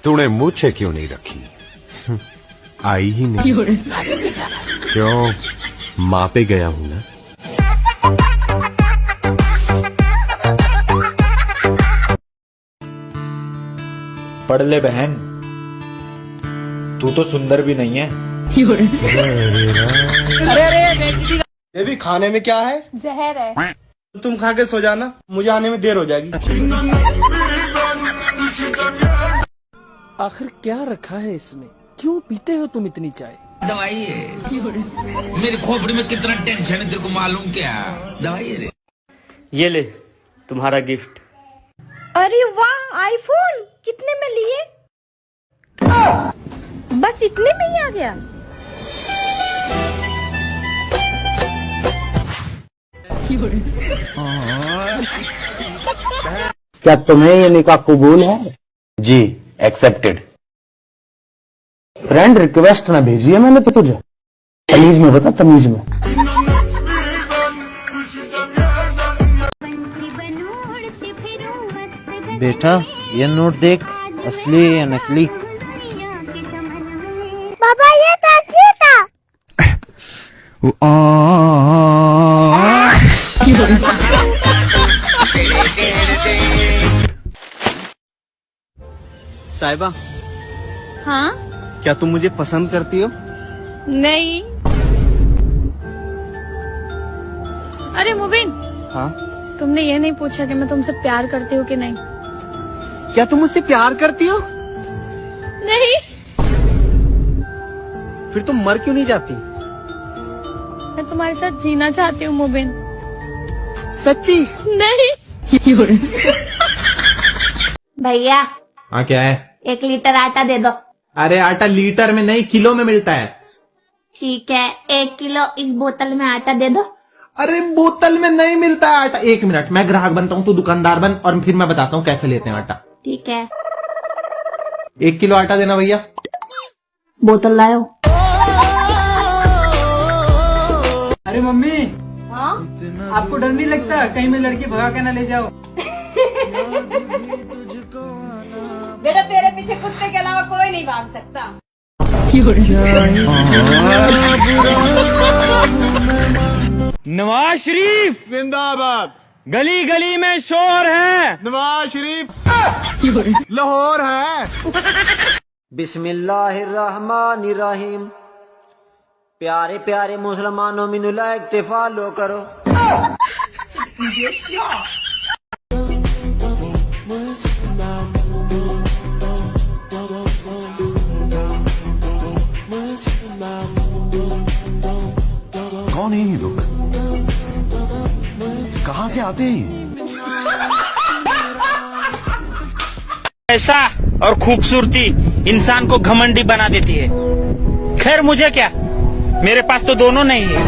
तूने मूछें क्यों नहीं रखी? आई ही नहीं। क्यों? माँ पे गया हूँ ना। पढ़ ले बहन, तू तो सुंदर भी नहीं है। ये भी खाने में क्या है? जहर है। तुम खा के सो जाना, मुझे आने में देर हो जाएगी। आखिर क्या रखा है इसमें? क्यों पीते हो तुम इतनी चाय? दवाई है। मेरे खोपड़ी में कितना टेंशन है तेरे को मालूम क्या? दवाई है। ये ले तुम्हारा गिफ्ट। अरे वाह, आईफोन कितने में लिए? बस इतने में ही आ गया। क्या तुम्हें ये निकाह कबूल है? जी, एक्सेप्टेड। फ्रेंड रिक्वेस्ट ना भेजी है मैंने तो तुझे। तमीज में बता, तमीज में। बेटा ये नोट देख, असली या नकली? पापा ये तो असली था। साहिबा, हाँ? क्या तुम मुझे पसंद करती हो? नहीं। अरे मुबिन, हाँ? तुमने ये नहीं पूछा कि मैं तुमसे प्यार करती हूँ कि नहीं? क्या तुम मुझसे प्यार करती हो? नहीं। फिर तुम मर क्यों नहीं जाती? मैं तुम्हारे साथ जीना चाहती हूँ मुबिन। सच्ची? नहीं। भैया। हाँ क्या है? 1 लीटर आटा दे दो। अरे आटा लीटर में नहीं, किलो में मिलता है। ठीक है, 1 किलो इस बोतल में आटा दे दो। अरे बोतल में नहीं मिलता है आटा। 1 मिनट, मैं ग्राहक बनता हूँ, तू दुकानदार बन, और फिर मैं बताता हूँ कैसे लेते हैं आटा। ठीक है। 1 किलो आटा देना भैया। बोतल लाओ। अरे मम्मी, हाँ? आपको डर नहीं लगता कहीं मैं लड़की भगा के ना ले जाओ? बेटा तेरे पीछे कुत्ते के अलावा कोई नहीं भाग सकता। नवाज शरीफ जिंदाबाद। गली गली में शोर है। नवाज शरीफ लाहौर है। बिस्मिल्लाहिर्रहमानिर्रहीम। प्यारे प्यारे मुसलमानों मिनुला इक्तिफा लो करो। कौन है ये लोग? कहाँ से आते हैं? पैसा और खूबसूरती इंसान को घमंडी बना देती है। खैर मुझे क्या, मेरे पास तो दोनों नहीं है।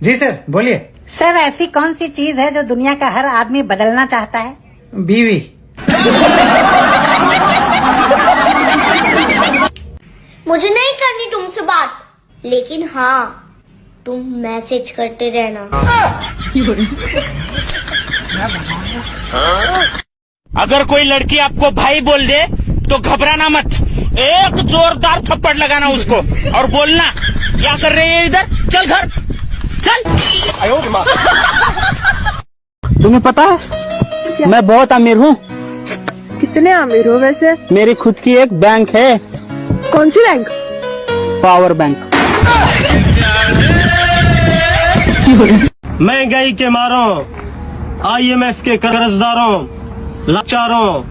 जी सर, बोलिए। सर ऐसी कौन सी चीज है जो दुनिया का हर आदमी बदलना चाहता है? बीवी। मुझे नहीं करनी तुमसे बात, लेकिन हाँ तुम मैसेज करते रहना। अगर कोई लड़की आपको भाई बोल दे तो घबराना मत, एक जोरदार थप्पड़ लगाना उसको और बोलना क्या कर रहे हैं इधर, चल घर चल। तुम्हें पता है मैं बहुत अमीर हूँ। कितने अमीर हो वैसे? मेरी खुद की एक बैंक है। कौन सी बैंक? Power bank. महंगाई के मारों, IMF के कर्जदारों, लाचारों,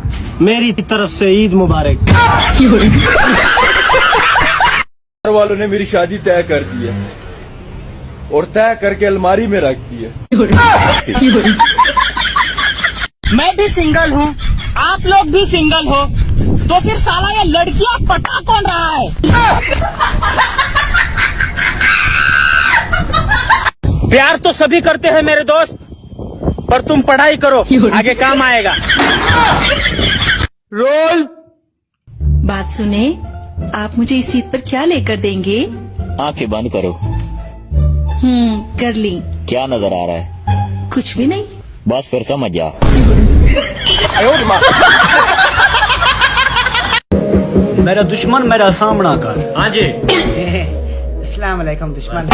मेरी तरफ से ईद मुबारक। घर वालों ने मेरी शादी तय कर दी है और तय करके अलमारी में रख दी है। मैं भी सिंगल हूँ, आप लोग भी सिंगल हो, तो फिर साला ये लड़कियां पटा कौन रहा है? प्यार तो सभी करते हैं मेरे दोस्त, पर तुम पढ़ाई करो, आगे काम आएगा। रोल। बात सुने, आप मुझे इस सीट पर क्या लेकर देंगे? आंखें बंद करो। कर ली। क्या नजर आ रहा है? कुछ भी नहीं। बस फिर समझ जा। मेरा दुश्मन मेरा सामना कर। हाँ जी। अस्सलाम वालेकुम दुश्मन।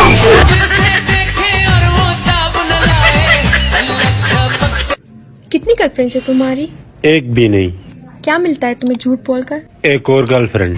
कितनी गर्लफ्रेंड्स है तुम्हारी? एक भी नहीं। क्या मिलता है तुम्हें झूठ बोलकर? एक और गर्लफ्रेंड।